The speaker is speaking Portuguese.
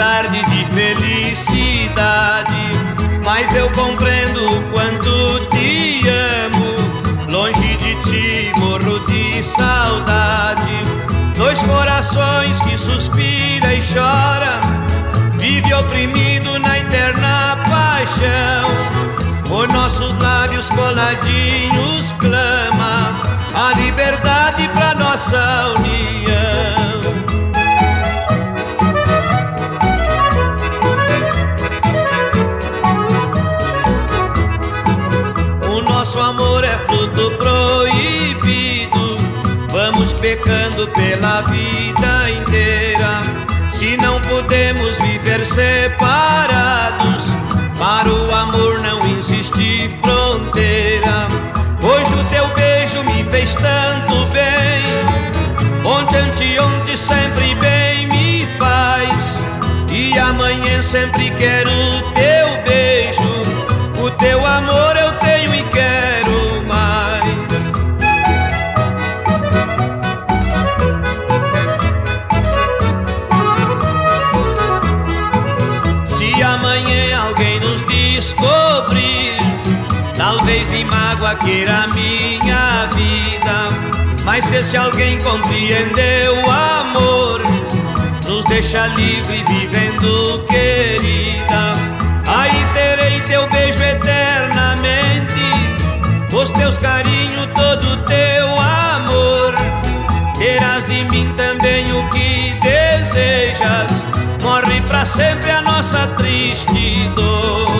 tarde de felicidade, mas eu compreendo o quanto te amo. Longe de ti morro de saudade. Dois corações que suspira e chora, vive oprimido na eterna paixão. Por nossos lábios coladinhos clama a liberdade pra nossa união. O nosso amor é fruto proibido, vamos pecando pela vida inteira. Se não podemos viver separados, para o amor não existe fronteira. Hoje o teu beijo me fez tanto bem, ontem sempre bem me faz. E amanhã sempre quero o teu beijo, o teu amor eu tenho e quero mais. Se amanhã alguém nos descobrir, talvez de mágoa queira a minha vida, mas se esse alguém compreender o amor, nos deixa livre vivendo, querida. Aí terei teu beijo eternamente, os teus carinhos, todo teu amor. Terás de mim também o que desejas, morre pra sempre a nossa triste dor.